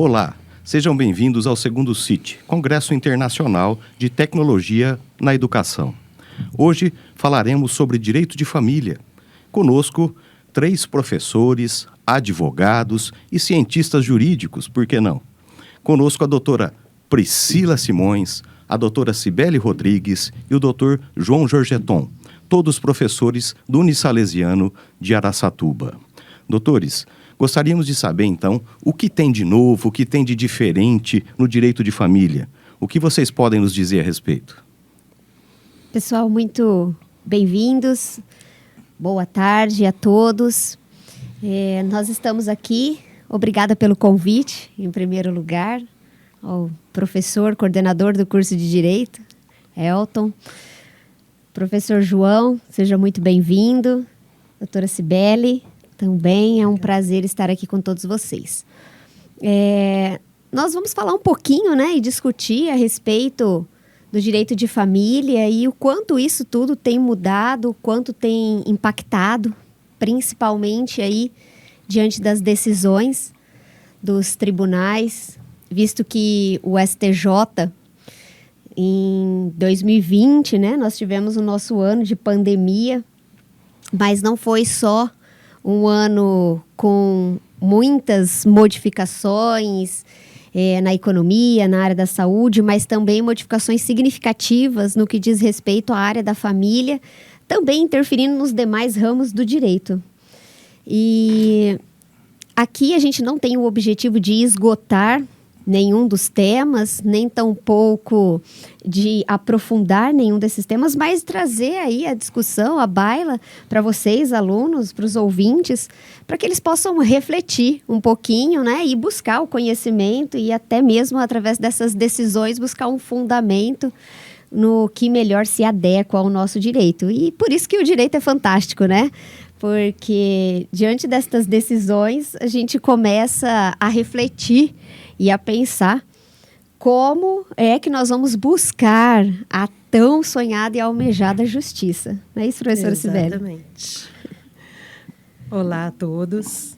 Olá, sejam bem-vindos ao segundo CIT, Congresso Internacional de Tecnologia na Educação. Hoje falaremos sobre direito de família. Conosco, 3 professores, advogados e cientistas jurídicos, por que não? Conosco a doutora Priscila Simões, a doutora Cibele Rodrigues e o doutor João Jorgeton, todos professores do Unisalesiano de Araçatuba. Doutores, gostaríamos de saber, então, o que tem de novo, o que tem de diferente no direito de família. O que vocês podem nos dizer a respeito? Pessoal, muito bem-vindos. Boa tarde a todos. Nós estamos aqui, obrigada pelo convite, em primeiro lugar, ao professor, coordenador do curso de Direito, Elton. Professor João, seja muito bem-vindo. Doutora Cibele, também é um prazer estar aqui com todos vocês. Nós vamos falar um pouquinho, e discutir a respeito do direito de família e o quanto isso tudo tem mudado, o quanto tem impactado, principalmente aí diante das decisões dos tribunais, visto que o STJ, em 2020, nós tivemos o nosso ano de pandemia, mas não foi só um ano com muitas modificações na economia, na área da saúde, mas também modificações significativas no que diz respeito à área da família, também interferindo nos demais ramos do direito. E aqui a gente não tem o objetivo de esgotar nenhum dos temas, nem tampouco de aprofundar nenhum desses temas, mas trazer aí a discussão, a baila para vocês, alunos, para os ouvintes, para que eles possam refletir um pouquinho, e buscar o conhecimento e até mesmo através dessas decisões buscar um fundamento no que melhor se adequa ao nosso direito. E por isso que o direito é fantástico, Porque diante destas decisões a gente começa a refletir e a pensar como é que nós vamos buscar a tão sonhada e almejada justiça. Não é isso, professora Cibele? Exatamente. Olá a todos.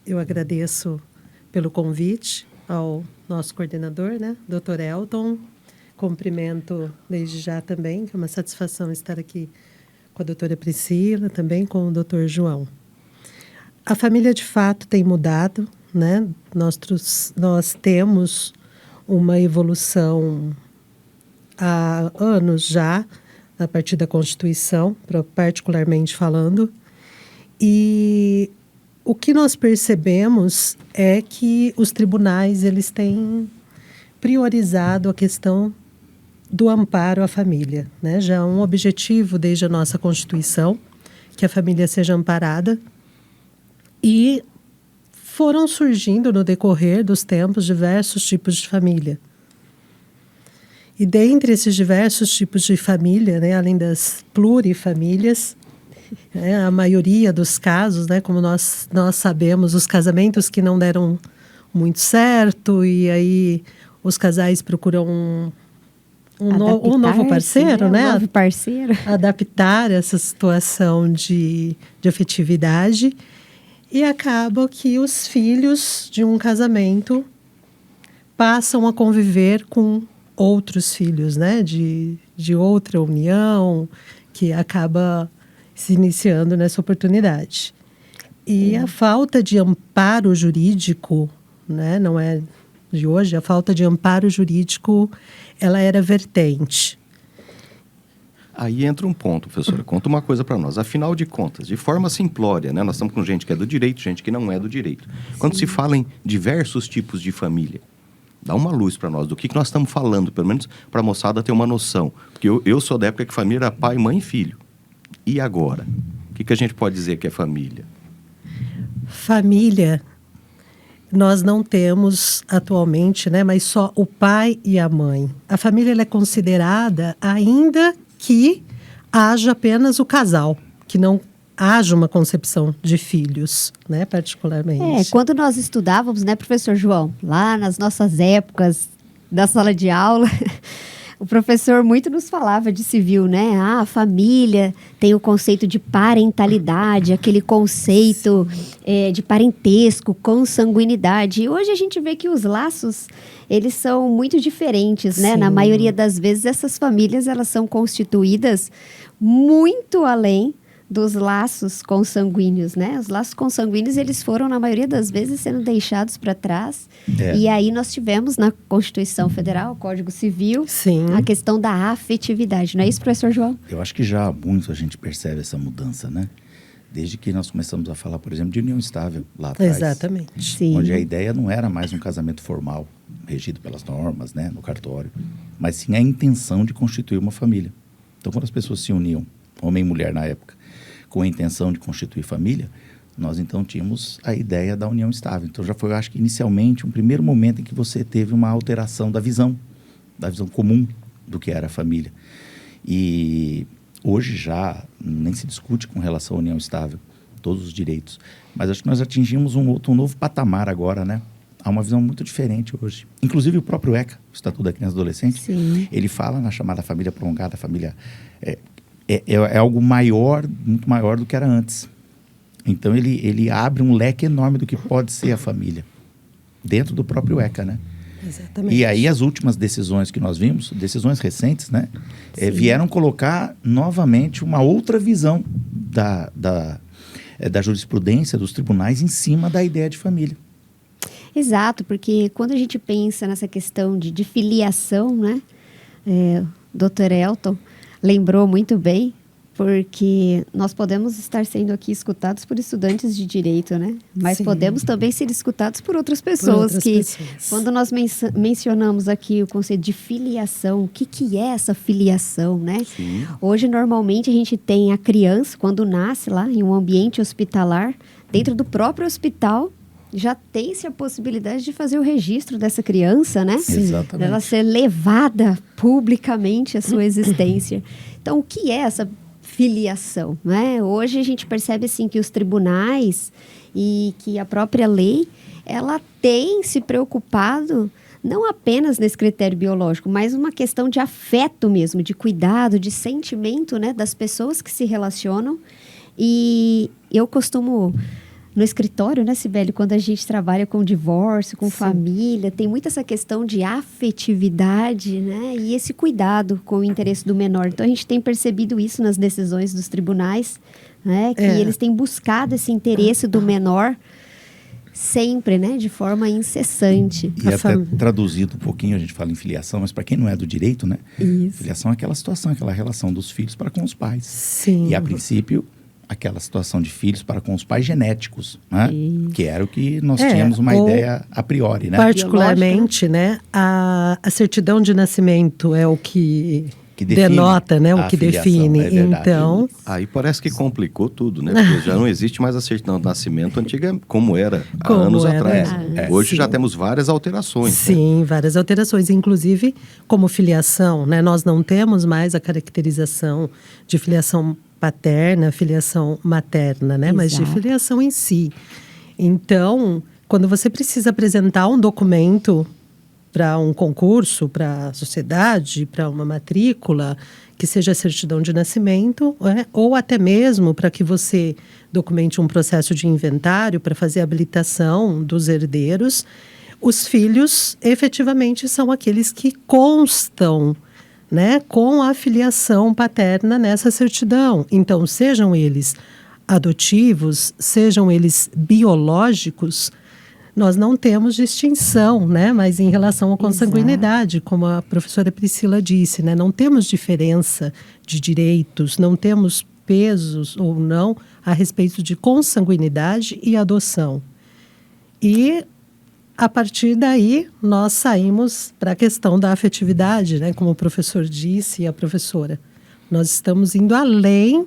Eu agradeço pelo convite ao nosso coordenador, Dr. Elton. Cumprimento desde já também, que é uma satisfação estar aqui com a doutora Priscila, também com o doutor João. A família, de fato, tem mudado, Nós temos uma evolução há anos já, a partir da Constituição, particularmente falando, e o que nós percebemos é que os tribunais eles têm priorizado a questão do amparo à família, Já é um objetivo desde a nossa Constituição, que a família seja amparada, e foram surgindo no decorrer dos tempos diversos tipos de família. E dentre esses diversos tipos de família, além das plurifamílias, a maioria dos casos, como nós sabemos, os casamentos que não deram muito certo, e aí os casais procuram um novo parceiro, Um novo parceiro. Adaptar essa situação de afetividade. E acaba que os filhos de um casamento passam a conviver com outros filhos, de outra união, que acaba se iniciando nessa oportunidade. E a falta de amparo jurídico, não é de hoje, a falta de amparo jurídico, ela era vertente. Aí entra um ponto, professora. Conta uma coisa para nós. Afinal de contas, de forma simplória, nós estamos com gente que é do direito, gente que não é do direito. Quando se fala em diversos tipos de família, dá uma luz para nós do que nós estamos falando, pelo menos para a moçada ter uma noção. Porque eu sou da época que família era pai, mãe e filho. E agora? O que a gente pode dizer que é família? Família, nós não temos atualmente, mas só o pai e a mãe. A família ela é considerada ainda que haja apenas o casal, que não haja uma concepção de filhos, particularmente. Quando nós estudávamos, professor João, lá nas nossas épocas da sala de aula, O professor muito nos falava de civil, né? A família tem o conceito de parentalidade, aquele conceito de parentesco, consanguinidade. E hoje a gente vê que os laços, eles são muito diferentes, né? Sim. Na maioria das vezes, essas famílias, elas são constituídas muito além dos laços consanguíneos, né? Os laços consanguíneos, eles foram, na maioria das vezes, sendo deixados para trás. E aí nós tivemos na Constituição Federal, Código Civil, Sim. a questão da afetividade. Não é isso, professor João? Eu acho que já há muito a gente percebe essa mudança, né? Desde que nós começamos a falar, por exemplo, de união estável lá atrás. Exatamente. Sim. Onde a ideia não era mais um casamento formal, regido pelas normas, né, no cartório, mas sim a intenção de constituir uma família. Então, quando as pessoas se uniam, homem e mulher na época, com a intenção de constituir família, nós então tínhamos a ideia da união estável. Então já foi, eu acho que inicialmente, um primeiro momento em que você teve uma alteração da visão comum do que era a família. E hoje já nem se discute com relação à união estável, todos os direitos. Mas acho que nós atingimos um novo patamar agora, né? Há uma visão muito diferente hoje. Inclusive o próprio ECA, o Estatuto da Criança e do Adolescente, Sim. ele fala na chamada família prolongada, família... É algo maior, muito maior do que era antes. Então, ele abre um leque enorme do que pode ser a família, dentro do próprio ECA, né? Exatamente. E aí, as últimas decisões que nós vimos, decisões recentes, né? Vieram colocar novamente uma outra visão da jurisprudência, dos tribunais, em cima da ideia de família. Exato, porque quando a gente pensa nessa questão de filiação, né? Dr. Elton lembrou muito bem, porque nós podemos estar sendo aqui escutados por estudantes de direito, né? Mas Sim. podemos também ser escutados por outras pessoas. Quando nós mencionamos aqui o conceito de filiação, o que é essa filiação, né? Sim. Hoje, normalmente, a gente tem a criança, quando nasce lá em um ambiente hospitalar, dentro do próprio hospital, já tem-se a possibilidade de fazer o registro dessa criança, né? Sim. Exatamente. Ela ser levada publicamente à sua existência. Então, o que é essa filiação, né? Hoje a gente percebe assim que os tribunais e que a própria lei, ela tem se preocupado não apenas nesse critério biológico, mas uma questão de afeto mesmo, de cuidado, de sentimento, né, das pessoas que se relacionam. E eu costumo no escritório, né, Cibele, quando a gente trabalha com divórcio, com família, tem muito essa questão de afetividade, né, e esse cuidado com o interesse do menor. Então, a gente tem percebido isso nas decisões dos tribunais, né, que eles têm buscado esse interesse do menor sempre, né, de forma incessante. E até traduzido um pouquinho, a gente fala em filiação, mas para quem não é do direito, né, Isso. filiação é aquela situação, aquela relação dos filhos para com os pais. Sim. E, a princípio, aquela situação de filhos para com os pais genéticos, né? Que era o que nós tínhamos uma ideia a priori, né? Particularmente, né? A certidão de nascimento é o que denota, né? O que define. Então, aí parece que complicou tudo, né? Porque já não existe mais a certidão de nascimento antiga como era há anos atrás. Hoje já temos várias alterações. Sim, né? Várias alterações. Inclusive, como filiação, né? Nós não temos mais a caracterização de filiação paterna, filiação materna, né? Mas de filiação em si. Então, quando você precisa apresentar um documento para um concurso, para a sociedade, para uma matrícula, que seja a certidão de nascimento, né? Ou até mesmo para que você documente um processo de inventário para fazer a habilitação dos herdeiros, os filhos efetivamente são aqueles que constam, né, com a filiação paterna nessa certidão. Então, sejam eles adotivos, sejam eles biológicos, nós não temos distinção, né? Mas em relação à consanguinidade, como a professora Priscila disse, né? Não temos diferença de direitos, não temos pesos ou não a respeito de consanguinidade e adoção. E a partir daí, nós saímos para a questão da afetividade, né? Como o professor disse e a professora. Nós estamos indo além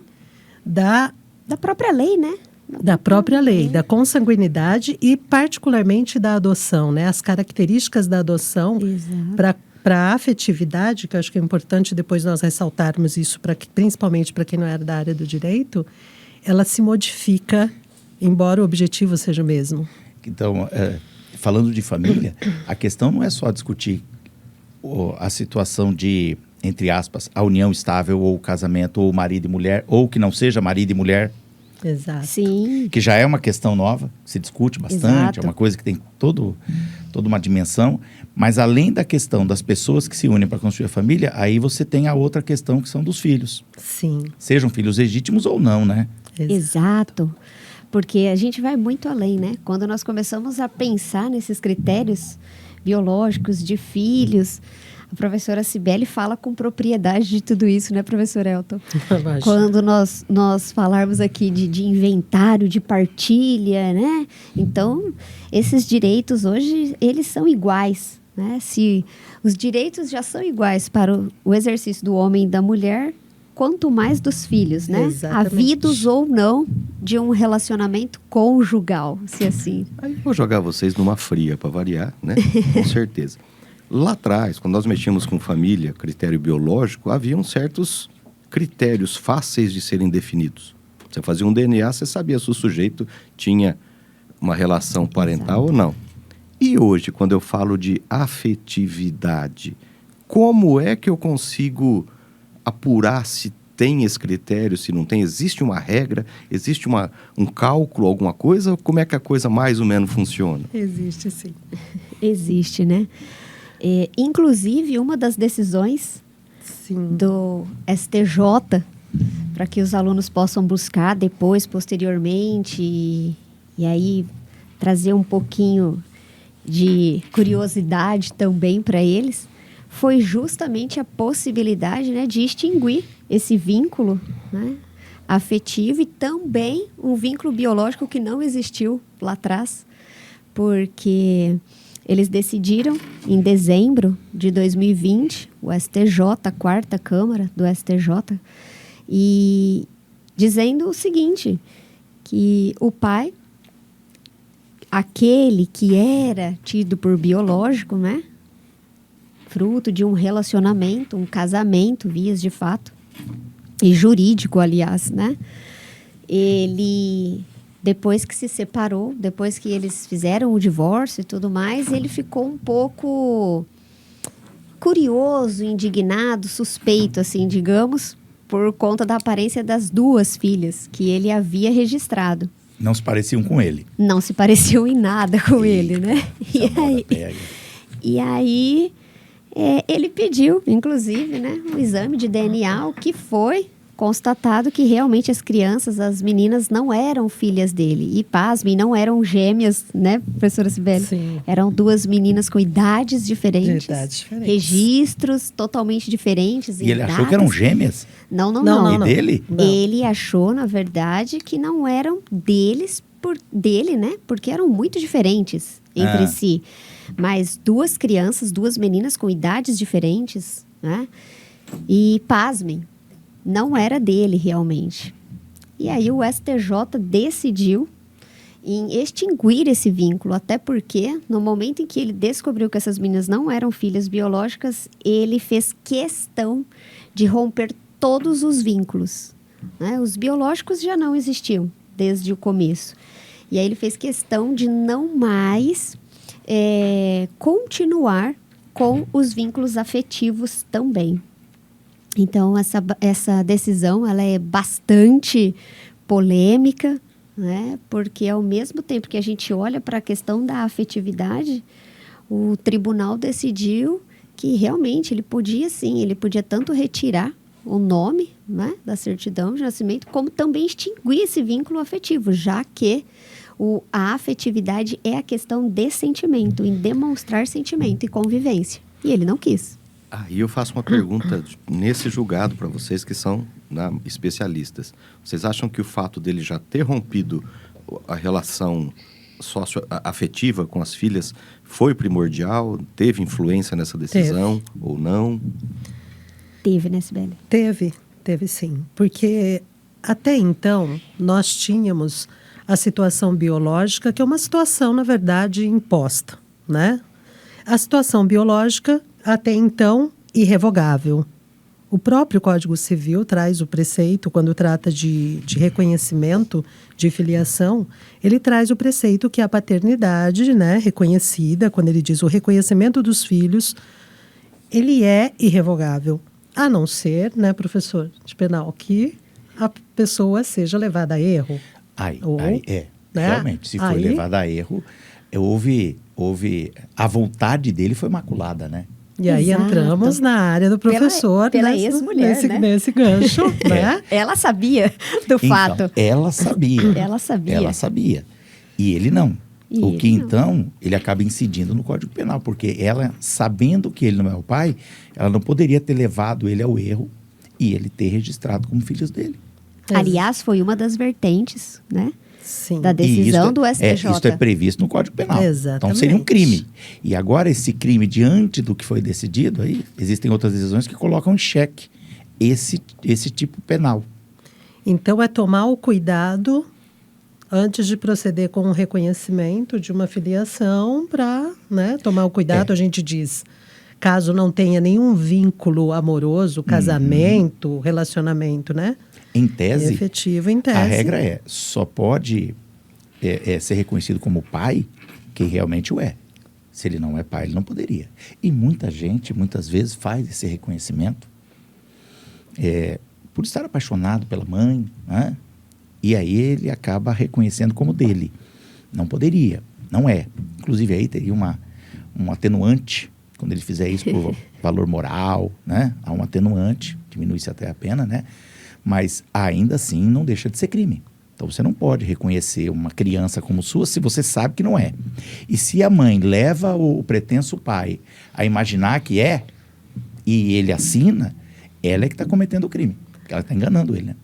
da própria lei, né? Da própria lei, da consanguinidade e particularmente da adoção, né? As características da adoção para a afetividade, que eu acho que é importante depois nós ressaltarmos isso, principalmente para quem não é da área do direito, ela se modifica, embora o objetivo seja o mesmo. Então, falando de família, a questão não é só discutir a situação de entre aspas, a união estável ou o casamento ou marido e mulher, ou que não seja marido e mulher, Exato. Sim, que já é uma questão nova, que se discute bastante, Exato. é uma coisa que tem toda uma dimensão, mas além da questão das pessoas que se unem para construir a família, aí você tem a outra questão que são dos filhos. Sim. Sejam filhos legítimos ou não, né? exato. Porque a gente vai muito além, né? Quando nós começamos a pensar nesses critérios biológicos de filhos, a professora Cibele fala com propriedade de tudo isso, né, professor Elton? Imagina. Quando nós falarmos aqui de inventário, de partilha, né? Então, esses direitos hoje, eles são iguais, né? Se os direitos já são iguais para o exercício do homem e da mulher, quanto mais dos filhos, né? Exatamente. Havidos ou não de um relacionamento conjugal, se assim. Aí eu vou jogar vocês numa fria para variar, né? Com certeza. Lá atrás, quando nós mexíamos com família, critério biológico, haviam certos critérios fáceis de serem definidos. Você fazia um DNA, você sabia se o sujeito tinha uma relação parental ou não. E hoje, quando eu falo de afetividade, como é que eu consigo apurar se tem esse critério, se não tem? Existe uma regra? Existe um cálculo, alguma coisa? Como é que a coisa mais ou menos funciona? Existe, sim. Existe, né? Inclusive, uma das decisões Sim. do STJ, para que os alunos possam buscar depois, posteriormente, e aí trazer um pouquinho de curiosidade também para eles, foi justamente a possibilidade, né, de extinguir esse vínculo, né, afetivo e também um vínculo biológico que não existiu lá atrás, porque eles decidiram, em dezembro de 2020, o STJ, a quarta Câmara do STJ, e dizendo o seguinte, que o pai, aquele que era tido por biológico, né, fruto de um relacionamento, um casamento, vias de fato, e jurídico, aliás, né, ele, depois que se separou, depois que eles fizeram o divórcio e tudo mais, ele ficou um pouco curioso, indignado, suspeito, assim, digamos, por conta da aparência das duas filhas que ele havia registrado. Não se pareciam com ele. Não se pareciam em nada com ele, né? E aí ele pediu, inclusive, né, um exame de DNA, o que foi constatado que realmente as crianças, as meninas, não eram filhas dele. E, pasmem, não eram gêmeas, né, professora Cibele? Sim. Eram duas meninas com idades diferentes. Idades diferentes. Registros totalmente diferentes. E ele achou que eram gêmeas? Não. E dele? Não. Ele achou, na verdade, que não eram dele, né? Porque eram muito diferentes entre si. Mas duas crianças, duas meninas com idades diferentes, né? E, pasmem, não era dele realmente. E aí o STJ decidiu em extinguir esse vínculo, até porque no momento em que ele descobriu que essas meninas não eram filhas biológicas, ele fez questão de romper todos os vínculos, né? Os biológicos já não existiam desde o começo. E aí ele fez questão de não mais continuar com os vínculos afetivos também. Então, essa decisão ela é bastante polêmica, né? Porque ao mesmo tempo que a gente olha para a questão da afetividade, o tribunal decidiu que realmente ele podia tanto retirar o nome, né, da certidão de nascimento, como também extinguir esse vínculo afetivo, já que a afetividade é a questão de sentimento, em demonstrar sentimento e convivência. E ele não quis. Aí eu faço uma pergunta nesse julgado para vocês que são, né, especialistas. Vocês acham que o fato dele já ter rompido a relação socioafetiva com as filhas foi primordial? Teve influência nessa decisão ou não? Teve, né, Cibele? Teve sim. Porque até então nós tínhamos a situação biológica, que é uma situação, na verdade, imposta, né? A situação biológica, até então, irrevogável. O próprio Código Civil traz o preceito, quando trata de reconhecimento de filiação, ele traz o preceito que a paternidade, né, reconhecida, quando ele diz o reconhecimento dos filhos, ele é irrevogável. a não ser, né, professor de penal, que a pessoa seja levada a erro. Ou, né? Realmente, se foi Aí- levada a erro, houve a vontade dele foi maculada, né? E aí Exato. entramos na área do professor Pela nesse- ex-mulher, nesse, né? nesse gancho, né? Ela sabia do fato. Então, ela sabia. Ela sabia. Ela sabia. E ele não. E O ele que não. então, ele acaba incidindo no Código Penal, porque ela, sabendo que ele não é o pai, ela não poderia ter levado ele ao erro e ele ter registrado como filhos dele. Aliás, foi uma das vertentes, né? Sim. Da decisão do E STJ. isso é previsto no Código Penal. Exatamente. Então seria um crime. E agora esse crime, diante do que foi decidido, aí existem outras decisões que colocam em xeque esse tipo penal. Então, é tomar o cuidado antes de proceder com o reconhecimento de uma filiação para, né, tomar o cuidado, a gente diz, caso não tenha nenhum vínculo amoroso, casamento, relacionamento, né? Em tese, Efetivo, em tese. a regra é, só pode ser reconhecido como pai quem realmente o é. Se ele não é pai, ele não poderia. E muita gente, muitas vezes, faz esse reconhecimento por estar apaixonado pela mãe, né? E aí ele acaba reconhecendo como dele. Não poderia, não é. Inclusive aí teria um atenuante, quando ele fizer isso por valor moral, né? Há um atenuante, diminui-se até a pena, né? Mas ainda assim não deixa de ser crime. Então você não pode reconhecer uma criança como sua se você sabe que não é. E se a mãe leva o pretenso pai a imaginar que é, e ele assina, ela é que está cometendo o crime. Porque ela está enganando ele, né?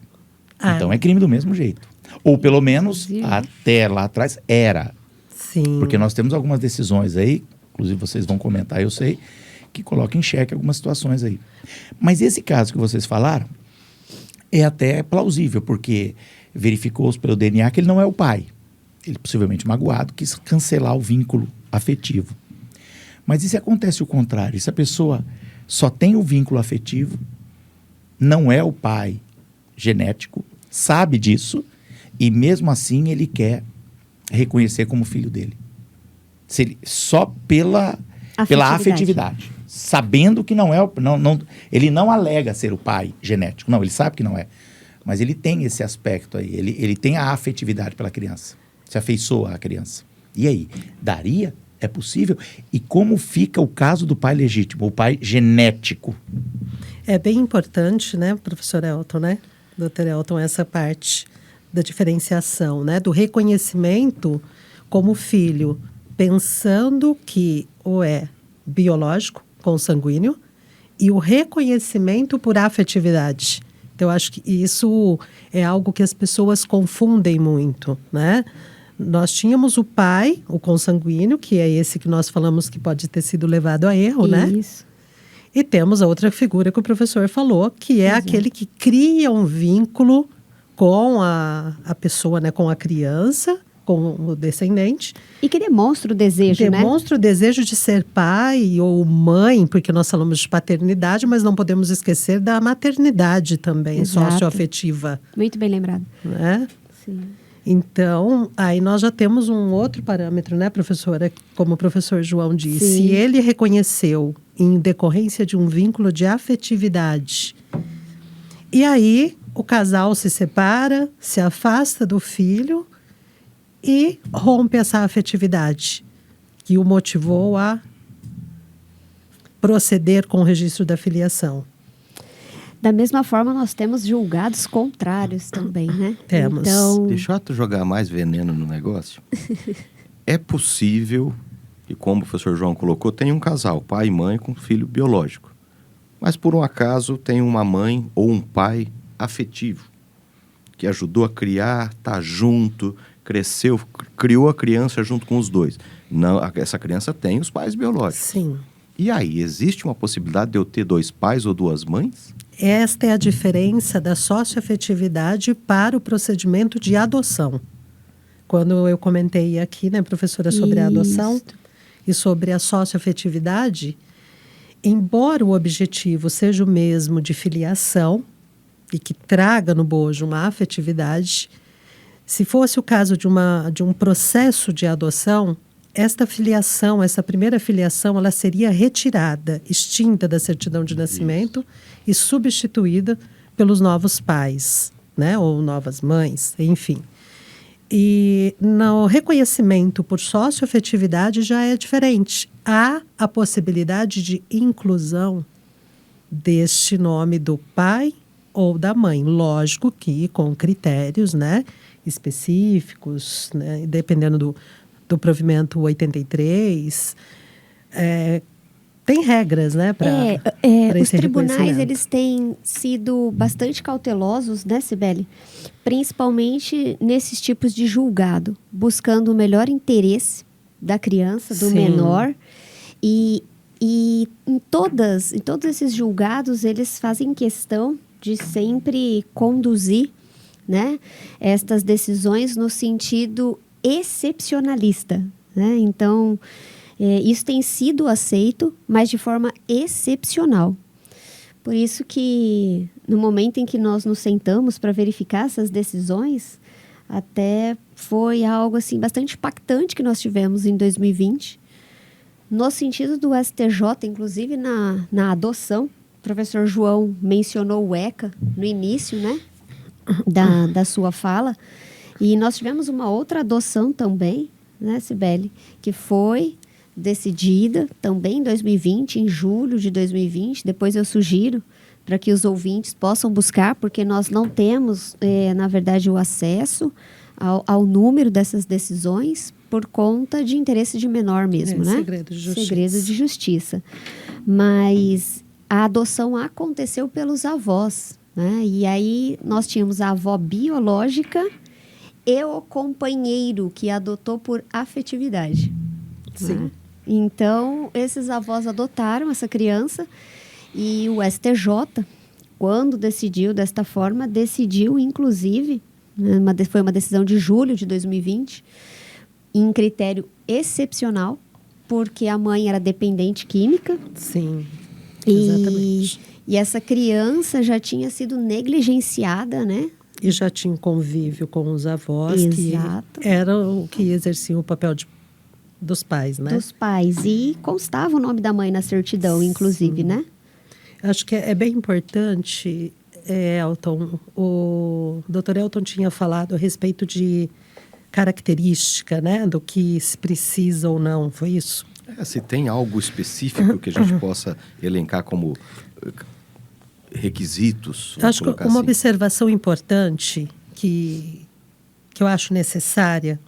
Então é crime do mesmo jeito. Ou pelo menos Inclusive. até lá atrás era. Sim. Porque nós temos algumas decisões aí, inclusive vocês vão comentar, eu sei, que colocam em xeque algumas situações aí. Mas esse caso que vocês falaram é até plausível, porque verificou-se pelo DNA que ele não é o pai. Ele possivelmente magoado, quis cancelar o vínculo afetivo. Mas e se acontece o contrário? Se a pessoa só tem o vínculo afetivo, não é o pai genético, sabe disso, e mesmo assim ele quer reconhecer como filho dele. Se ele, só pela afetividade. Sabendo que não é ele não alega ser o pai genético. Não, ele sabe que não é. Mas ele tem esse aspecto aí. Ele tem a afetividade pela criança. Se afeiçoa à criança. E aí? Daria? É possível? E como fica o caso do pai legítimo, o pai genético? É bem importante, né, professor Elton, né? Doutor Elton, essa parte da diferenciação, né? Do reconhecimento como filho, pensando que o é biológico, consanguíneo, e o reconhecimento por afetividade. Então, eu acho que isso é algo que as pessoas confundem muito, né? Nós tínhamos o pai, o consanguíneo, que é esse que nós falamos que pode ter sido levado a erro, né? Isso. E temos a outra figura que o professor falou, que é aquele que cria um vínculo com a pessoa, né? Com a criança, com o descendente. E que demonstra o desejo, né? Demonstra o desejo de ser pai ou mãe, porque nós falamos de paternidade, mas não podemos esquecer da maternidade também, Exato. socioafetiva, Muito bem lembrado. né? Sim. Então, aí nós já temos um outro parâmetro, né, professora? Como o professor João disse, Sim. se ele reconheceu em decorrência de um vínculo de afetividade, e aí o casal se separa, se afasta do filho e rompe essa afetividade que o motivou a proceder com o registro da filiação. Da mesma forma, nós temos julgados contrários também, né? Temos. Então, Deixa eu jogar mais veneno no negócio. É possível, e como o professor João colocou, tem um casal, pai e mãe com filho biológico. Mas por um acaso tem uma mãe ou um pai afetivo, que ajudou a criar, tá junto, cresceu, criou a criança junto com os dois. Não, essa criança tem os pais biológicos. Sim. E aí, existe uma possibilidade de eu ter dois pais ou duas mães? Esta é a diferença da socioafetividade para o procedimento de adoção. Quando eu comentei aqui, né, professora, sobre a adoção Isso. e sobre a socioafetividade, embora o objetivo seja o mesmo de filiação e que traga no bojo uma afetividade, se fosse o caso de um processo de adoção, esta filiação, essa primeira filiação, ela seria retirada, extinta da certidão de nascimento e substituída pelos novos pais, né? Ou novas mães, enfim. E no reconhecimento por socioafetividade já é diferente. Há a possibilidade de inclusão deste nome do pai ou da mãe. Lógico que com critérios, né, específicos, né, dependendo do provimento 83, tem regras, né, para os tribunais, eles têm sido bastante cautelosos, né, Cibele? Principalmente nesses tipos de julgado, buscando o melhor interesse da criança, do menor. E em todos esses julgados, eles fazem questão de sempre conduzir, né, estas decisões no sentido excepcionalista, né? Então, isso tem sido aceito, mas de forma excepcional. Por isso que, no momento em que nós nos sentamos para verificar essas decisões, até foi algo assim, bastante impactante que nós tivemos em 2020, no sentido do STJ, inclusive na adoção. O professor João mencionou o ECA no início, né, da sua fala. E nós tivemos uma outra adoção também, né, Cibele, que foi decidida também em 2020, em julho de 2020. Depois eu sugiro para que os ouvintes possam buscar, porque nós não temos, na verdade, o acesso ao número dessas decisões por conta de interesse de menor mesmo, né? Segredo de justiça. Segredo de justiça. Mas a adoção aconteceu pelos avós, né? E aí nós tínhamos a avó biológica e o companheiro que adotou por afetividade. Sim. Né? Então, esses avós adotaram essa criança e o STJ, quando decidiu desta forma, decidiu, inclusive, né, foi uma decisão de julho de 2020, em critério excepcional, porque a mãe era dependente química. Sim, exatamente. E essa criança já tinha sido negligenciada, né? E já tinha um convívio com os avós, Exato. Que eram o que exerciam o papel dos pais, né? Dos pais. E constava o nome da mãe na certidão, inclusive, né? Acho que é bem importante, Elton. O Dr. Elton tinha falado a respeito de característica, né? Do que se precisa ou não, foi isso? Se tem algo específico que a gente possa elencar como requisitos. Acho que uma observação importante que eu acho necessária,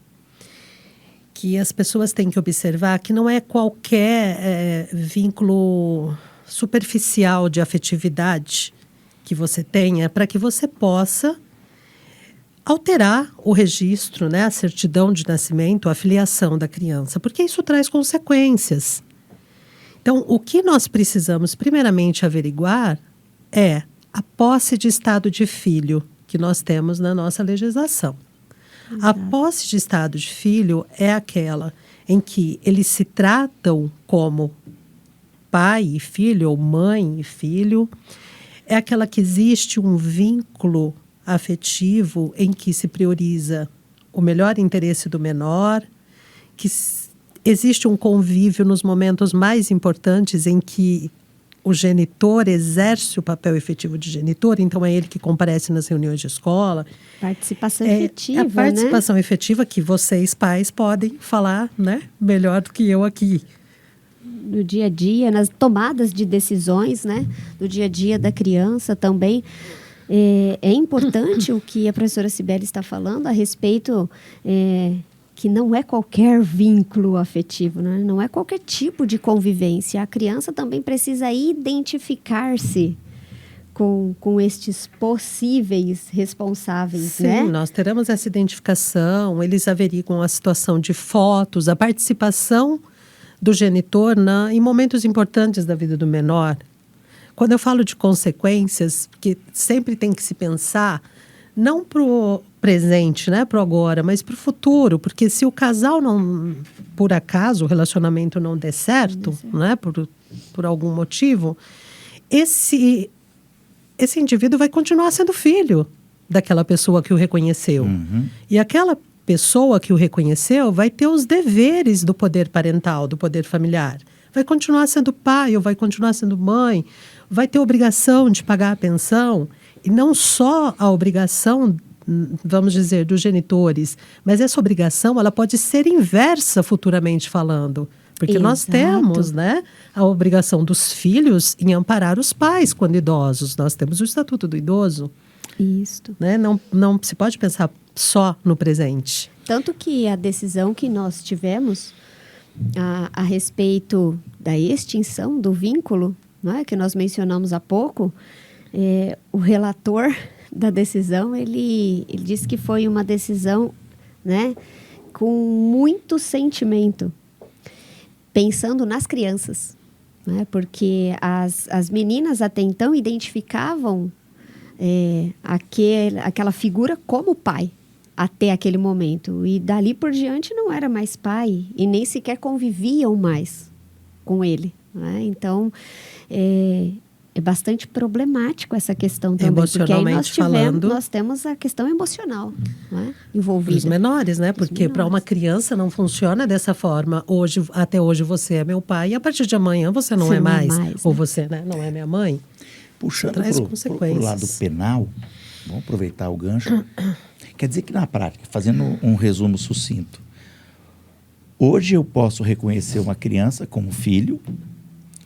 que as pessoas têm que observar, que não é qualquer vínculo superficial de afetividade que você tenha para que você possa alterar o registro, né, a certidão de nascimento, a filiação da criança, porque isso traz consequências. Então, o que nós precisamos primeiramente averiguar é a posse de estado de filho que nós temos na nossa legislação. Exato. A posse de estado de filho é aquela em que eles se tratam como pai e filho, ou mãe e filho. É aquela que existe um vínculo afetivo em que se prioriza o melhor interesse do menor, que existe um convívio nos momentos mais importantes em que o genitor exerce o papel efetivo de genitor, então é ele que comparece nas reuniões de escola. Participação efetiva, a participação efetiva que vocês, pais, podem falar, né, melhor do que eu aqui. No dia a dia, nas tomadas de decisões, né, do dia a dia da criança também. É importante o que a professora Cibele está falando a respeito que não é qualquer vínculo afetivo, né? Não é qualquer tipo de convivência. A criança também precisa identificar-se com estes possíveis responsáveis, Sim, né? Nós teremos essa identificação, eles averiguam a situação de fotos, a participação do genitor em momentos importantes da vida do menor. Quando eu falo de consequências, porque sempre tem que se pensar, não para o presente, né, para o agora, mas para o futuro, porque se o casal não, por acaso, o relacionamento não der certo, né, por algum motivo, esse indivíduo vai continuar sendo filho daquela pessoa que o reconheceu. Uhum. E aquela pessoa que o reconheceu vai ter os deveres do poder parental, do poder familiar. Vai continuar sendo pai ou vai continuar sendo mãe, vai ter obrigação de pagar a pensão, e não só a obrigação, vamos dizer, dos genitores, mas essa obrigação ela pode ser inversa futuramente falando. Porque nós Exato. temos, né, a obrigação dos filhos em amparar os pais quando idosos. Nós temos o Estatuto do Idoso. Isto. Né? Não se pode pensar só no presente. Tanto que a decisão que nós tivemos a respeito da extinção do vínculo, né, que nós mencionamos há pouco, o relator da decisão, ele disse que foi uma decisão, né, com muito sentimento, pensando nas crianças, né, porque as meninas até então identificavam aquela figura como pai, até aquele momento. E dali por diante não era mais pai e nem sequer conviviam mais com ele, né? Então, é bastante problemático essa questão também. Porque aí nós temos a questão emocional, né, envolvida. Os menores, né? Porque para uma criança não funciona dessa forma. Até hoje você é meu pai e a partir de amanhã você não é mais. Ou né? você, né, não é minha mãe. Puxando para o lado penal, vamos aproveitar o gancho. Quer dizer que na prática, fazendo um resumo sucinto, hoje eu posso reconhecer uma criança como filho,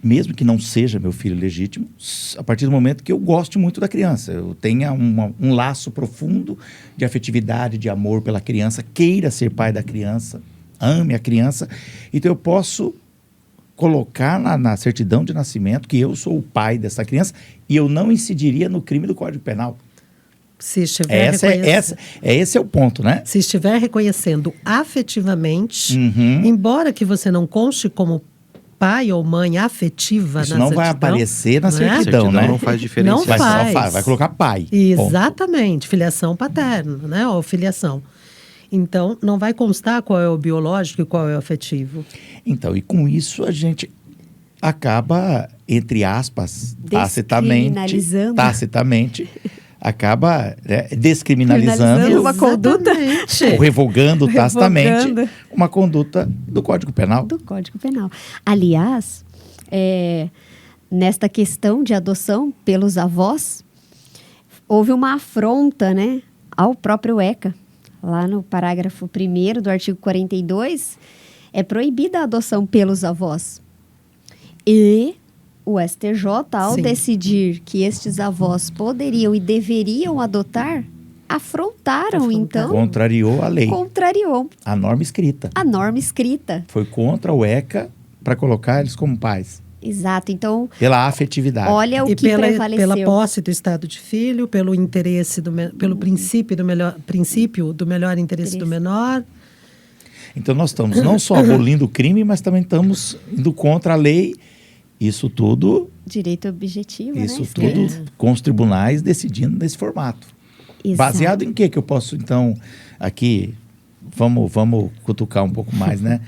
mesmo que não seja meu filho legítimo, a partir do momento que eu goste muito da criança, eu tenha um laço profundo de afetividade, de amor pela criança, queira ser pai da criança, ame a criança, então eu posso colocar na certidão de nascimento que eu sou o pai dessa criança e eu não incidiria no crime do Código Penal. Se estiver esse é o ponto, né? Se estiver reconhecendo afetivamente, embora que você não conste como pai ou mãe afetiva isso na não certidão, vai aparecer na não é? certidão, né? Não faz diferença. Não faz. Vai colocar pai. Exatamente, filiação paterna, né? Ou filiação. Então, não vai constar qual é o biológico e qual é o afetivo. Então, e com isso a gente acaba, entre aspas, tacitamente, acaba descriminalizando uma conduta. ou revogando tacitamente uma conduta do Código Penal. Do Código Penal. Aliás, nesta questão de adoção pelos avós, houve uma afronta, né, ao próprio ECA. Lá no parágrafo 1º do artigo 42, é proibida a adoção pelos avós. E o STJ, ao decidir que estes avós poderiam e deveriam adotar, afrontaram. Então... Contrariou a lei. Contrariou. A norma escrita. A norma escrita. Foi contra o ECA para colocar eles como pais. Exato, então... Pela afetividade. Olha o que prevaleceu. Pela posse do estado de filho, pelo interesse, pelo princípio do melhor interesse do menor. Então, nós estamos não só abolindo o crime, mas também estamos indo contra a lei. Isso tudo... Direito objetivo, isso né? tudo com os tribunais decidindo nesse formato. Exato. Baseado em que eu posso, então, aqui, vamos cutucar um pouco mais, né?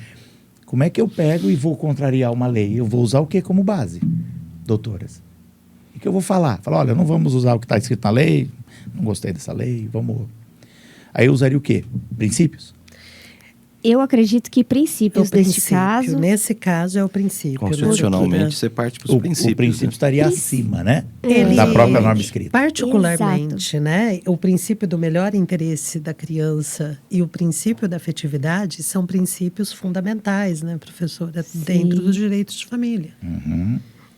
Como é que eu pego e vou contrariar uma lei? Eu vou usar o que como base, doutoras? O que eu vou falar? Falar, olha, não vamos usar o que está escrito na lei, não gostei dessa lei, vamos... Aí eu usaria o quê? Princípios? Eu acredito que princípios neste caso... Nesse caso é o princípio. Constitucionalmente, você parte para os princípios. O princípio estaria acima, né? Ele, da própria norma escrita. Particularmente, né? O princípio do melhor interesse da criança e o princípio da afetividade são princípios fundamentais, né, professora? Dentro dos direitos de família.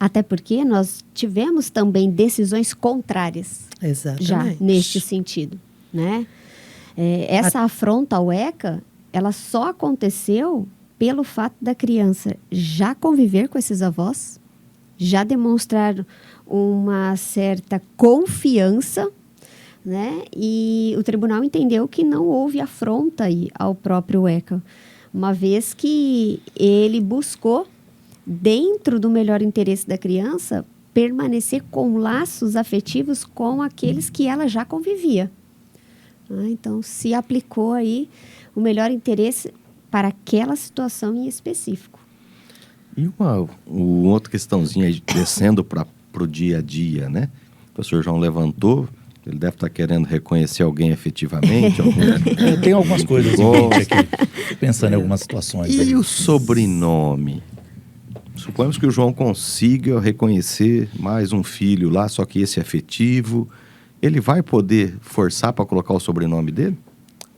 Até porque nós tivemos também decisões contrárias. Exatamente. Já neste sentido, né? Essa afronta ao ECA... ela só aconteceu pelo fato da criança já conviver com esses avós, já demonstrar uma certa confiança, né? E o tribunal entendeu que não houve afronta aí ao próprio ECA, uma vez que ele buscou, dentro do melhor interesse da criança, permanecer com laços afetivos com aqueles que ela já convivia. Então, se aplicou aí o melhor interesse para aquela situação em específico. E uma outra questãozinha aí, descendo para o dia a dia, né? O professor João levantou Ele deve estar querendo reconhecer alguém efetivamente. Eu tenho algumas coisas em mente aqui, pensando em algumas situações. E o sobrenome? Suponhamos que o João consiga reconhecer mais um filho lá, só que esse é afetivo. Ele vai poder forçar para colocar o sobrenome dele?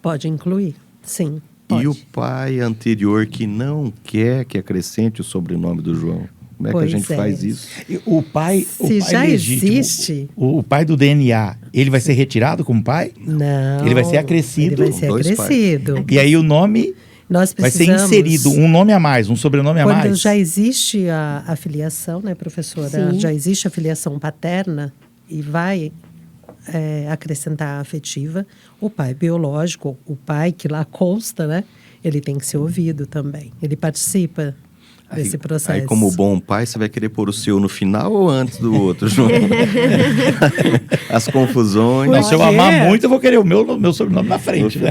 Pode incluir, sim. Pode. E o pai anterior que não quer que acrescente o sobrenome do João? Como é que a gente faz isso? E o pai Se já legítimo, existe... o pai do DNA, ele vai ser retirado como pai? Não. Ele vai ser acrescido. Ele vai ser Dois acrescido. E aí o nome Nós vai ser precisamos... inserido um nome a mais, um sobrenome a Quando mais. já existe a filiação, né, professora? Sim. Já existe a filiação paterna e vai acrescentar a afetiva. O pai biológico, o pai que lá consta, né? Ele tem que ser ouvido também. Ele participa desse processo. Aí, como bom pai, você vai querer pôr o seu no final ou antes do outro, João? As confusões. Não, se eu Por quê? amar muito, eu vou querer o meu sobrenome na frente, né?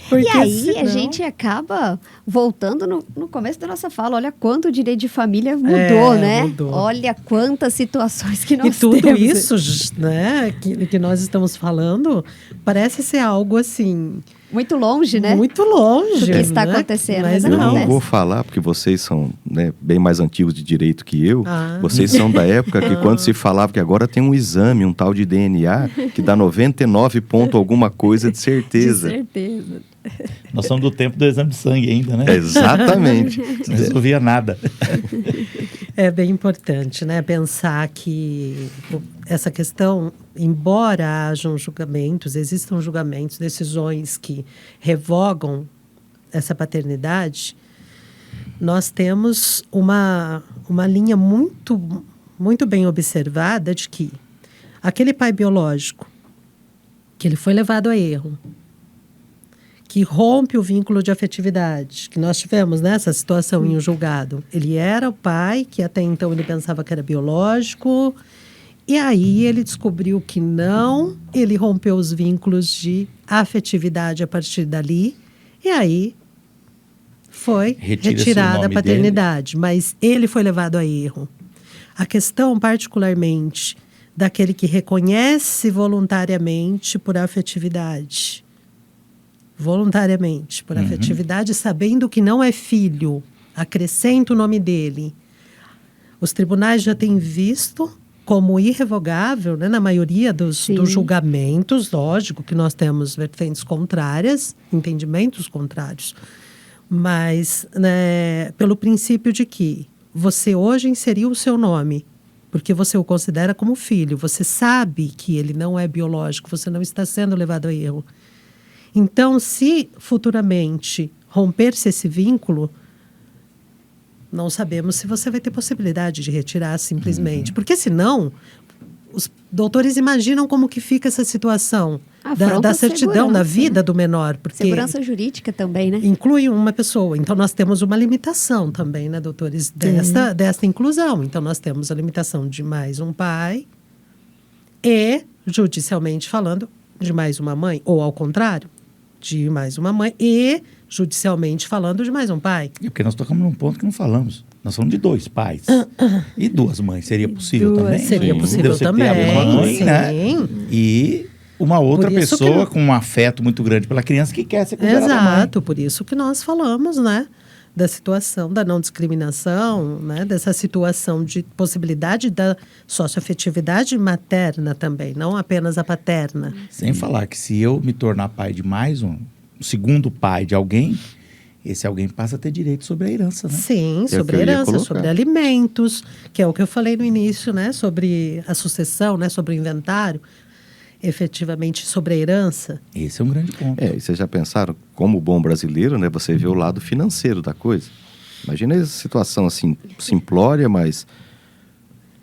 Porque E aí a senão- gente acaba voltando no começo da nossa fala. Olha quanto o direito de família mudou, né? mudou. Olha quantas situações que E nós tudo temos. isso, né, que nós estamos falando, parece ser algo assim, Muito longe, né? muito longe. Do que está né? acontecendo, Mas mas Eu não acontece. vou falar, porque vocês são, né, bem mais antigos de direito que eu. Ah. Vocês são da época que quando se falava que agora tem um exame, um tal de DNA, que dá 99 ponto alguma coisa de De certeza. certeza. Nós somos do tempo do exame de sangue ainda, né? Exatamente. Não resolvia nada. É bem importante, né, pensar que essa questão, embora hajam julgamentos, existam julgamentos, decisões que revogam essa paternidade, nós temos uma linha muito bem observada de que aquele pai biológico, que ele foi levado a erro, que rompe o vínculo de afetividade, que nós tivemos nessa situação em um julgado. Ele era o pai, que até então ele pensava que era biológico, e aí ele descobriu que não, ele rompeu os vínculos de afetividade a partir dali, e aí foi Retira-se o retirada a nome paternidade, mas ele foi levado a erro. A questão, particularmente, daquele que reconhece voluntariamente por afetividade. Voluntariamente, por afetividade, sabendo que não é filho, acrescenta o nome dele. Os tribunais já têm visto como irrevogável, né, na maioria dos julgamentos, lógico que nós temos vertentes contrárias, entendimentos contrários, mas né, pelo princípio de que você hoje inseriu o seu nome, porque você o considera como filho, você sabe que ele não é biológico, você não está sendo levado a erro. Então, se futuramente romper-se esse vínculo, não sabemos se você vai ter possibilidade de retirar simplesmente. Porque senão, os doutores imaginam como que fica essa situação Afronta da a certidão, da segurança, vida do menor. Porque Segurança jurídica também, né? inclui uma pessoa. Então, nós temos uma limitação também, né, doutores, desta inclusão. Então, nós temos a limitação de mais um pai e, judicialmente falando, de mais uma mãe, ou ao contrário, de mais uma mãe e, judicialmente falando, de mais um pai. É porque nós tocamos num ponto que não falamos. Nós falamos de 2 pais. E 2 mães. Seria possível também? Seria Sim. possível Você ter também, a mesma mãe, sim. né? E uma outra Por isso que pessoa não- com um afeto muito grande pela criança que quer ser considerada mãe. Exato, por isso que nós falamos, né, da situação da não discriminação, né, dessa situação de possibilidade da socioafetividade materna também, não apenas a paterna. Sem falar que se eu me tornar pai de mais um segundo pai de alguém, esse alguém passa a ter direito sobre a herança, né? Sim, que sobre eu ia herança, colocar. sobre alimentos, que é o que eu falei no início, né, sobre a sucessão, né, sobre o inventário, efetivamente sobre a herança. Esse é um grande ponto. E vocês já pensaram, como bom brasileiro, né? Você vê o lado financeiro da coisa. Imagina essa situação assim, simplória, mas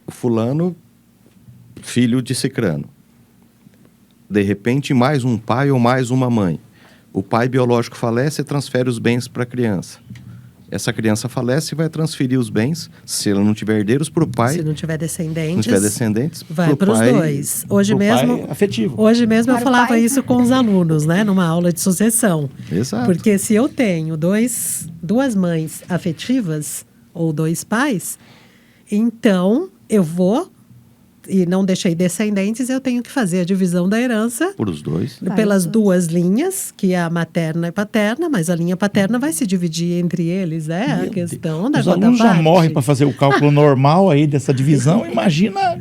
o fulano, filho de cicrano. De repente, mais um pai ou mais uma mãe. O pai biológico falece e transfere os bens para a criança. Essa criança falece e vai transferir os bens, se ela não tiver herdeiros, para o pai. Se não tiver descendentes, Não tiver descendentes, vai pro para os pai. dois. Hoje Pro mesmo, pai afetivo. hoje mesmo eu Para o falava pai. isso com os alunos, né, numa aula de sucessão. Exato. Porque se eu tenho duas mães afetivas ou 2 pais, então eu vou e não deixei descendentes, eu tenho que fazer a divisão da herança Por os dois. pelas duas linhas, que é a materna e paterna, mas a linha paterna vai se dividir entre eles, a questão da Os alunos já morrem para fazer o cálculo normal aí dessa divisão, imagina...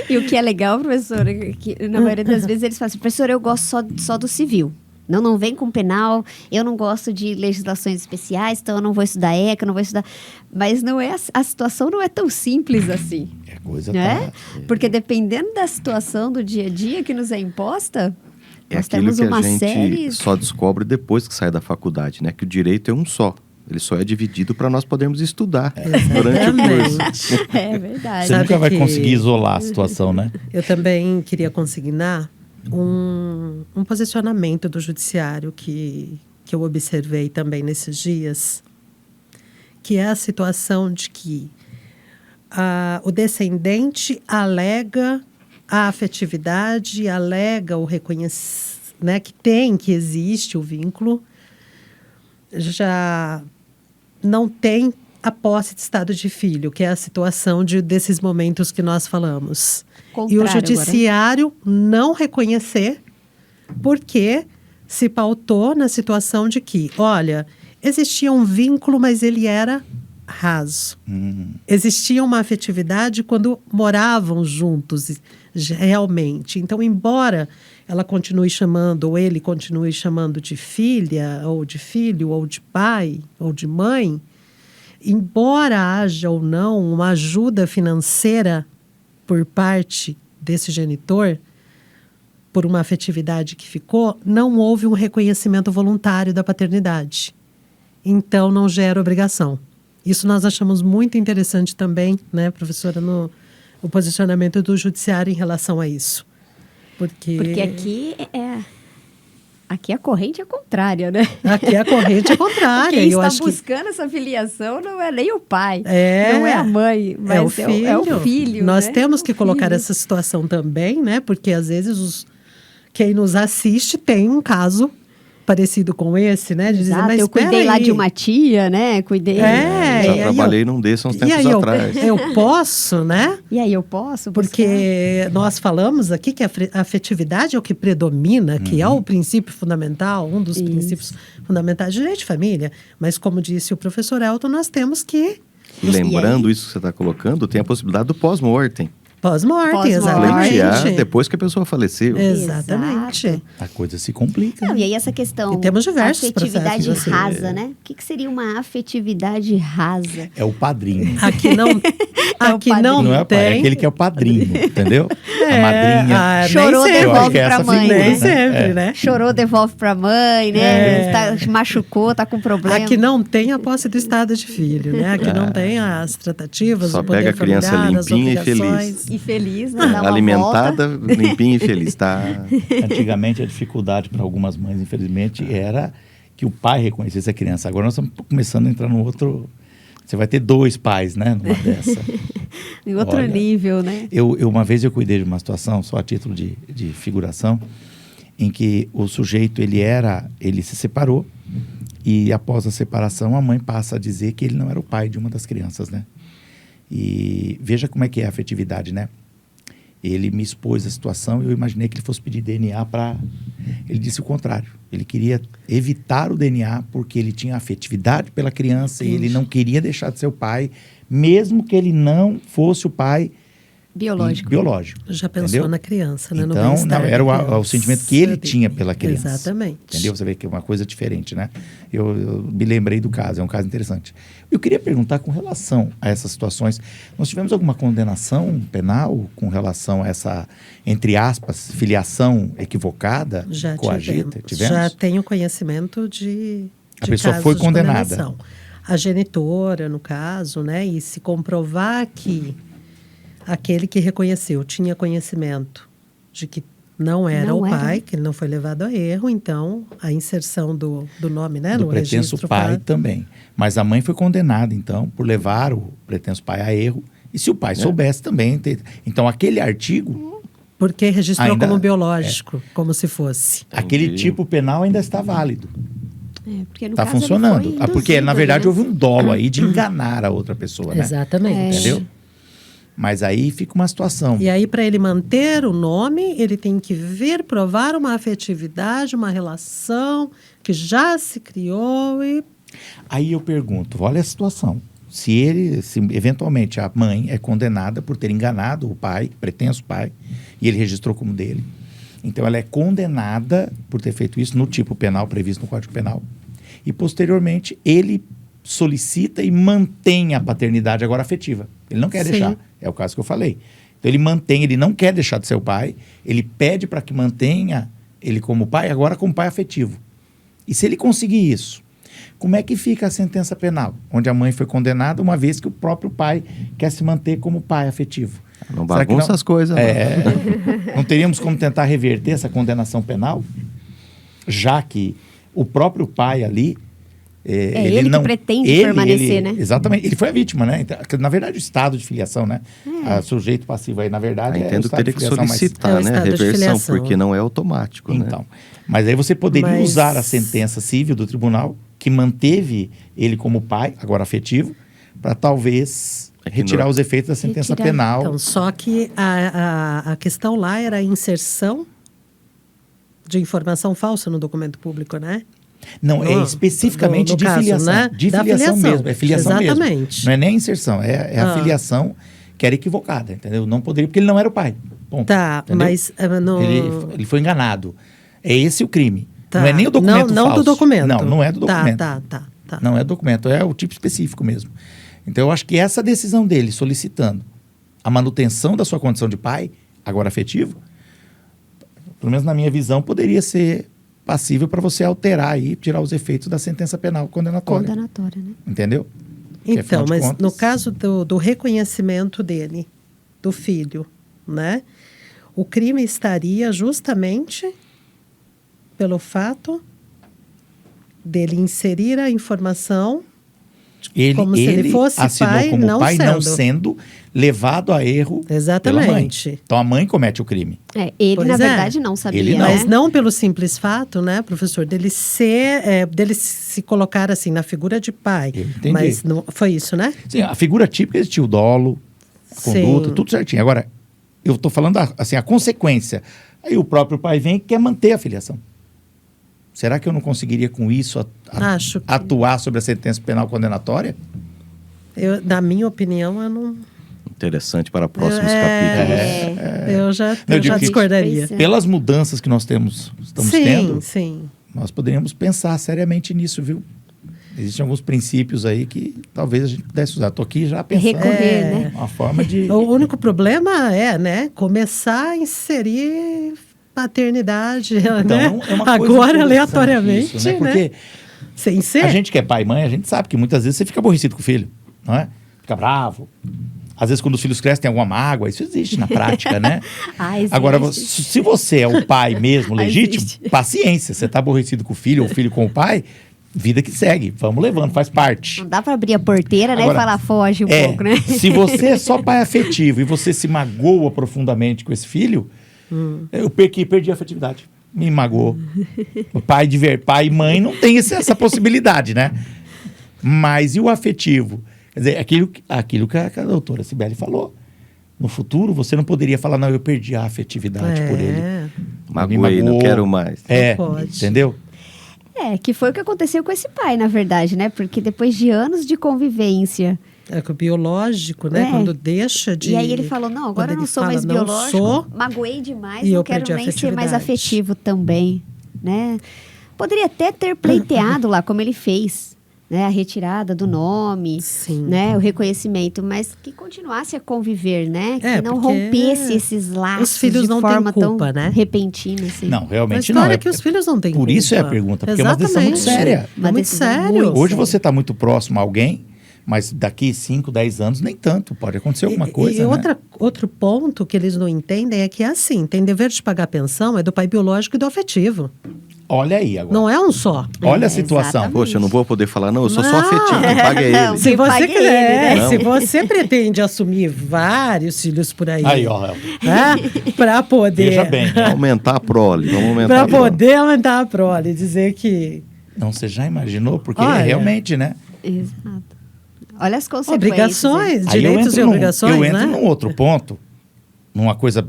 E o que é legal, professora, que na maioria das vezes eles falam assim, professor, eu gosto só do civil. Não vem com penal, eu não gosto de legislações especiais, então eu não vou estudar ECA, não vou estudar... Mas não é, a situação não é tão simples assim. A coisa Né? tá... Porque dependendo da situação do dia a dia que nos é imposta, É nós aquilo temos que uma a gente série... só descobre depois que sai da faculdade, né? Que o direito é um só. Ele só é dividido para nós podermos estudar durante o curso. É verdade. Você Sabe nunca vai que- conseguir isolar a situação, né? Eu também queria consignar um posicionamento do judiciário que eu observei também nesses dias, que é a situação de que o descendente alega a afetividade, alega o reconhecimento, né, que existe o vínculo, já não tem a posse de estado de filho, que é a situação desses momentos que nós falamos. E o Contrário judiciário não reconhecer, porque se pautou na situação de que, olha, existia um vínculo, mas ele era raso. Existia uma afetividade quando moravam juntos, realmente. Então, embora ela continue chamando, ou ele continue chamando de filha, ou de filho, ou de pai, ou de mãe, embora haja ou não uma ajuda financeira por parte desse genitor, por uma afetividade que ficou, não houve um reconhecimento voluntário da paternidade. Então, não gera obrigação. Isso nós achamos muito interessante também, né, professora, no posicionamento do judiciário em relação a isso. Porque aqui a corrente é contrária, né? aqui a corrente é contrária. Quem Eu está acho que buscando essa filiação não é nem o pai, É. não é a mãe, mas é o filho. Nós né? temos que O colocar filho. essa situação também, né? Porque às vezes quem nos assiste tem um caso parecido com esse, né? De dizer, Exato, mas eu cuidei espera lá aí. de uma tia, né? Cuidei. É, Já e aí trabalhei num desses há uns E tempos aí atrás. eu posso, né? E aí eu posso? Porque nós falamos aqui que a afetividade é o que predomina, que é o princípio fundamental, um dos Isso. princípios fundamentais de direito de família. Mas como disse o professor Elton, nós temos que E lembrando isso que você está colocando, tem a possibilidade do pós-mortem. pós-mortem, Pós-mortem. Pleitear exatamente. depois que a pessoa faleceu. Exatamente. Exato. A coisa se complica. Não, e aí essa questão E temos diversos afetividade processos, assim. rasa, né? O que seria uma afetividade rasa? É o padrinho. Aqui não, aqui padrinho. não, Não é o pai, é tem. aquele que é o padrinho, entendeu? A madrinha. Chorou, nem sempre. Eu acho que devolve é pra essa mãe. figura, Nem né? sempre, É. né? Chorou, devolve pra mãe, né? Machucou, tá com problema. Aqui não tem a posse do estado de filho, né? Aqui não tem as tratativas, Só o poder pega a criança familiar, as limpinha e obrigações. E feliz, né? Dá uma Alimentada, volta. limpinha e feliz, tá? Antigamente a dificuldade para algumas mães, infelizmente, era que o pai reconhecesse a criança. Agora nós estamos começando a entrar num outro... Você vai ter dois pais, né? Numa dessa. Em outro Olha, nível, né? Uma vez eu cuidei de uma situação, só a título de figuração, em que o sujeito, ele se separou e após a separação a mãe passa a dizer que ele não era o pai de uma das crianças, né? E veja como é que é a afetividade, né? Ele me expôs a situação e eu imaginei que ele fosse pedir DNA para... Ele disse o contrário. Ele queria evitar o DNA porque ele tinha afetividade pela criança e ele não queria deixar de ser o pai, mesmo que ele não fosse o pai Biológico. Já pensou entendeu? na criança, né? No Então, bem-estar não, da era o criança. sentimento que ele tinha pela criança. Exatamente. Entendeu? Você vê que é uma coisa diferente, né? Eu me lembrei do caso, é um caso interessante. Eu queria perguntar com relação a essas situações, nós tivemos alguma condenação penal com relação a essa, entre aspas, filiação equivocada, Já coagida? tivemos. Já tenho conhecimento de A pessoa casos foi de condenada. condenação. A genitora, no caso, né? E se comprovar que aquele que reconheceu tinha conhecimento de que não era Não o era. pai, que ele não foi levado a erro, então a inserção do nome, né? Do no pretenso registro pai fala- também. Mas a mãe foi condenada, então, por levar o pretenso pai a erro. E se o pai soubesse também... Então, aquele artigo, Porque registrou Ainda- como biológico, como se fosse. aquele tipo penal ainda está válido. É, porque no Está caso ele funcionando. foi Porque, na induzido, verdade, né? houve um dolo aí de enganar a outra pessoa, né? Exatamente. Entendeu? Mas aí fica uma situação. E aí, para ele manter o nome, ele tem que vir provar uma afetividade, uma relação que já se criou e... Aí eu pergunto, olha a situação. Se eventualmente a mãe é condenada por ter enganado o pai, pretenso pai, e ele registrou como dele. Então ela é condenada por ter feito isso no tipo penal previsto no Código Penal. E posteriormente ele solicita e mantém a paternidade agora afetiva. Ele não quer Sim. deixar. É o caso que eu falei. Então ele mantém, ele não quer deixar de ser o pai, ele pede para que mantenha ele como pai, agora como pai afetivo. E se ele conseguir isso, como é que fica a sentença penal? Onde a mãe foi condenada, uma vez que o próprio pai quer se manter como pai afetivo. Não Será que bagunça as coisas. Não teríamos como tentar reverter essa condenação penal? Já que o próprio pai ali... ele que pretende permanecer, né? Exatamente. Ele foi a vítima, né? Então, na verdade, o estado de filiação, né? Sujeito passivo aí, na verdade, Eu entendo que teria que filiação, solicitar, mas- né? É o estado de Reversão, filiação. porque não é automático, né? Então, mas aí você poderia Mas- usar a sentença civil do tribunal, que manteve ele como pai, agora afetivo, para talvez É que retirar não- os efeitos da sentença Retirar. penal. Então, só que a questão lá era a inserção de informação falsa no documento público, né? Não, é especificamente no de caso, filiação. né? De Da filiação filiação. mesmo. É filiação Exatamente. mesmo. Não é nem a inserção, é a filiação que era equivocada, entendeu? Não poderia, porque ele não era o pai. Ponto, Tá, entendeu? mas no... Ele foi enganado. É esse o crime. Tá. Não é nem o documento não falso. do documento. Não é do documento. Tá. Não é documento, é o tipo específico mesmo. Então, eu acho que essa decisão dele, solicitando a manutenção da sua condição de pai, agora afetivo, pelo menos na minha visão, poderia ser passível para você alterar e tirar os efeitos da sentença penal condenatória. Condenatória, né? Entendeu? Porque, Então, afinal de mas contas, no caso do reconhecimento dele, do filho, né? O crime estaria justamente pelo fato dele inserir a informação como se ele fosse assinou pai, como não pai, não sendo. sendo levado a erro Exatamente. pela mãe. Então, a mãe comete o crime. Ele, Pois na é. verdade, não sabia, Ele não. né? Mas não pelo simples fato, né, professor, dele se colocar assim na figura de pai. Eu entendi. Mas não, foi isso, né? Sim, a figura típica existiu, o dolo, a conduta, Sim. tudo certinho. Agora, eu estou falando assim, a consequência. Aí o próprio pai vem e quer manter a filiação. Será que eu não conseguiria com isso Acho que- atuar sobre a sentença penal condenatória? Na minha opinião, eu não. Interessante para próximos capítulos. Eu já Eu digo que- discordaria. É. Pelas mudanças que nós estamos Sim, tendo, sim. nós poderíamos pensar seriamente nisso, viu? Existem alguns princípios aí que talvez a gente pudesse usar. Estou aqui já pensando. Recorrer, né? Uma forma de... O único problema é, né, começar a inserir paternidade, Então, né? é uma coisa Agora, interessante aleatoriamente, isso, né? né? Porque Sem ser. a gente que é pai e mãe, a gente sabe que muitas vezes você fica aborrecido com o filho, não é? Fica bravo. Às vezes, quando os filhos crescem, tem alguma mágoa. Isso existe na prática, né? Existe. Agora, se você é o pai mesmo legítimo, Existe. paciência. Você está aborrecido com o filho ou o filho com o pai, vida que segue. Vamos levando, faz parte. Não dá pra abrir a porteira, né? Agora, E falar, foge um pouco, né? Se você é só pai afetivo e você se magoa profundamente com esse filho, eu perdi a afetividade. Me magoou. O pai e mãe não tem essa possibilidade, né? Mas e o afetivo? Quer dizer, aquilo que a doutora Cibele falou. No futuro, você não poderia falar, não, eu perdi a afetividade por ele. Me Magoei, não magoou. quero mais. É, pode. entendeu? Que foi o que aconteceu com esse pai, na verdade, né? Porque depois de anos de convivência. É que o biológico, né? É. Quando deixa de. E aí ele falou, não, agora quando eu não ele sou fala, mais "Não biológico, sou", magoei demais, e não eu quero perdi a nem ser mais afetividade. afetivo também, né? Poderia até ter pleiteado lá, como ele fez, né? A retirada do nome, Sim. né? O reconhecimento, mas que continuasse a conviver, né? Que não porque rompesse esses laços os filhos de não têm forma culpa, tão né? repentina, assim. Não, A realmente história não. é que os filhos não têm Por culpa. isso é a pergunta, porque é uma decisão muito Exatamente. séria. Uma É muito decisão sério. muito Hoje séria. você está muito próximo a alguém, mas daqui 5, 10 anos, nem tanto. Pode acontecer alguma coisa, E né? outro ponto que eles não entendem é que é assim, tem dever de pagar pensão, é do pai biológico e do afetivo. Olha aí agora. Não é um só. Olha a É, situação. exatamente. Poxa, eu não vou poder falar, não, eu sou só Não. afetivo, quem paga é Não. ele. Se você, pague ele, né? se você pretende assumir vários filhos por aí, Aí, ó. para poder, Veja bem. Aumentar a prole, vamos aumentar para a prole. poder aumentar a prole, dizer que Não, você já imaginou? Porque Olha. realmente, né? Exato. Olha as consequências. Obrigações, Aí direitos e obrigações, eu entro né? num outro ponto, numa coisa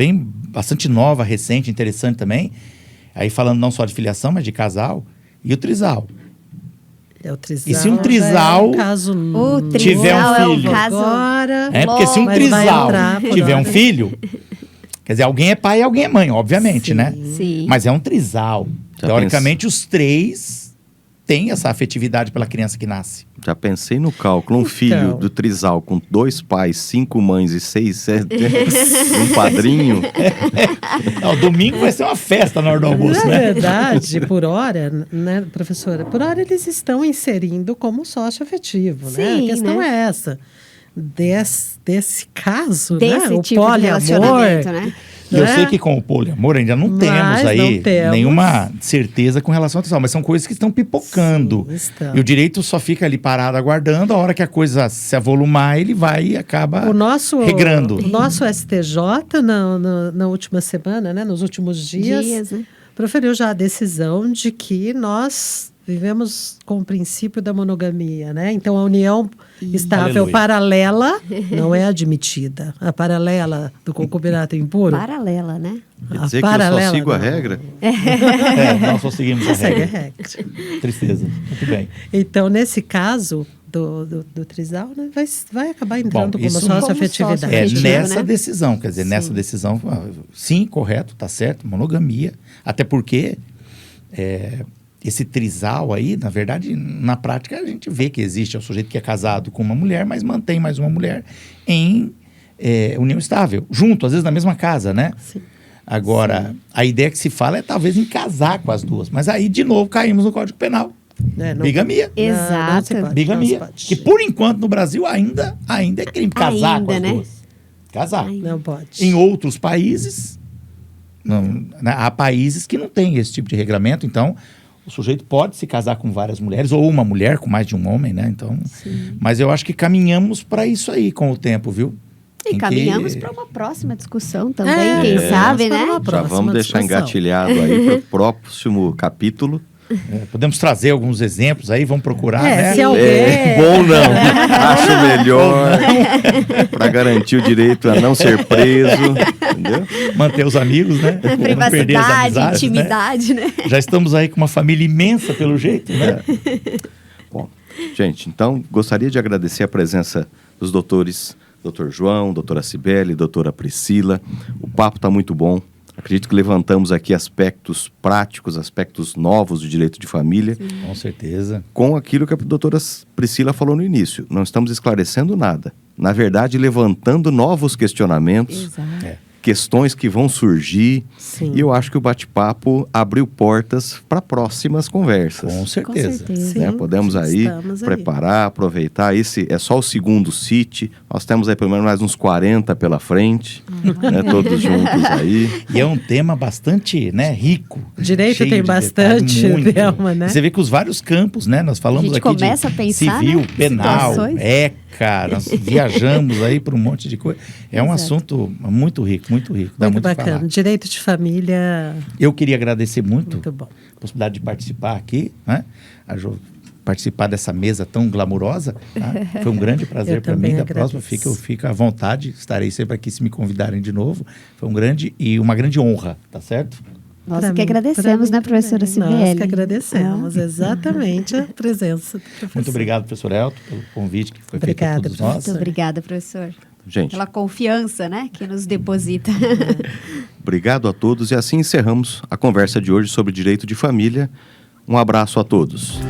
bastante nova, recente, interessante também. Aí falando não só de filiação, mas de casal. E o trisal. É o trisal. E se um já trisal é um caso O novo. tiver um trisal é um filho? caso... Agora, É, porque se um Mas vai trisal entrar por tiver um hora. filho, quer dizer, alguém é pai e alguém é mãe, obviamente, Sim. né? Sim. Mas é um trisal. Já Teoricamente, os três têm essa afetividade pela criança que nasce. Já pensei no cálculo. Um filho do trisal com 2 pais, 5 mães e 6 um padrinho. Não, domingo vai ser uma festa na hora do almoço, na né? verdade, por hora, né, professora? Por hora eles estão inserindo como sócio afetivo, né? Sim, A questão né? é essa. Desse caso, Desse né? O tipo de poliamor. relacionamento, né? E eu né? sei que com o poliamor ainda não Mas temos aí não temos. nenhuma certeza com relação a isso, mas são coisas que estão pipocando. Sim, estão. E o direito só fica ali parado aguardando, a hora que a coisa se avolumar, ele vai e acaba O nosso STJ, na última semana, né, nos últimos dias, Né? proferiu já a decisão de que nós vivemos com o princípio da monogamia, né? Então, a união estável Aleluia. paralela não é admitida. A paralela do concubinato impuro... Paralela, né? Quer a dizer que eu só paralela sigo a não. vai nós só seguimos a Segue a regra. regra. Tristeza. Muito bem. Então, nesse caso do trisal, né, vai acabar entrando como isso sócio-afetividade. É Afetivo, nessa né? decisão, quer dizer, nessa decisão, sim, correto, tá certo, monogamia. Até porque esse trisal aí, na verdade, na prática, a gente vê que existe. É o sujeito que é casado com uma mulher, mas mantém mais uma mulher em união estável. Junto, às vezes na mesma casa, né? Sim. Agora, a ideia que se fala é talvez em casar com as duas. Mas aí, de novo, caímos no Código Penal. Não- Bigamia. Exato. Não se pode, Bigamia. não se pode. Que, por enquanto, no Brasil, ainda é crime casar Ainda, com as né? duas. Casar. Ainda. Não pode. Em outros países, há países que não têm esse tipo de regramento, então o sujeito pode se casar com várias mulheres, ou uma mulher com mais de um homem, né? Então, mas eu acho que caminhamos para isso aí com o tempo, viu? E Em caminhamos que- para uma próxima discussão também, É, quem sabe, para né? uma Já próxima vamos deixar discussão. engatilhado aí para o próximo capítulo. podemos trazer alguns exemplos aí, vamos procurar, né? Se alguém... Bom não. Acho melhor para garantir o direito a não ser preso. Entendeu? Manter os amigos, né? Não perder as Privacidade, amizades, né? intimidade, né? Já estamos aí com uma família imensa, pelo jeito, né? Bom, gente, então gostaria de agradecer a presença dos doutores, doutor João, doutora Cibele, doutora Priscila. O papo está muito bom. Acredito que levantamos aqui aspectos práticos, aspectos novos do direito de família, Com certeza. com aquilo que a doutora Priscila falou no início. Não estamos esclarecendo nada. Na verdade, levantando novos questionamentos, Exato. questões que vão surgir. Sim. E eu acho que o bate-papo abriu portas para próximas conversas. Com certeza. certeza. Né? Sim, Podemos aí estamos aí. preparar, aproveitar. Esse é só o segundo CIT. Nós temos aí pelo menos mais uns 40 pela frente, né? Todos juntos aí. E é um tema bastante, né, rico. Direito cheio tem de bastante detalhes, muito. tema, né? Você vê que os vários campos, né? Nós falamos A gente aqui começa de a pensar, civil, né, penal, situações. ECA, nós viajamos aí por um monte de coisa. É um Exato. assunto muito rico, dá Muito muito o que bacana. falar. Direito de família, Eu queria agradecer muito muito bom. a possibilidade de participar aqui, né? Participar dessa mesa tão glamurosa. Tá? Foi um grande prazer Eu para também mim. Da agradeço. próxima, eu fico à vontade. Estarei sempre aqui se me convidarem de novo. Foi uma grande honra, tá certo? Nós Pra que mim- agradecemos, pra né, mim professora também. Cibele? Nós que agradecemos, exatamente a presença do professor. Muito obrigado, professor Elton, pelo convite que foi feito a Obrigada, todos nós. Muito obrigada, professor. Gente, Pela confiança, né, que nos deposita. obrigado a todos e assim encerramos a conversa de hoje sobre direito de família. Um abraço a todos.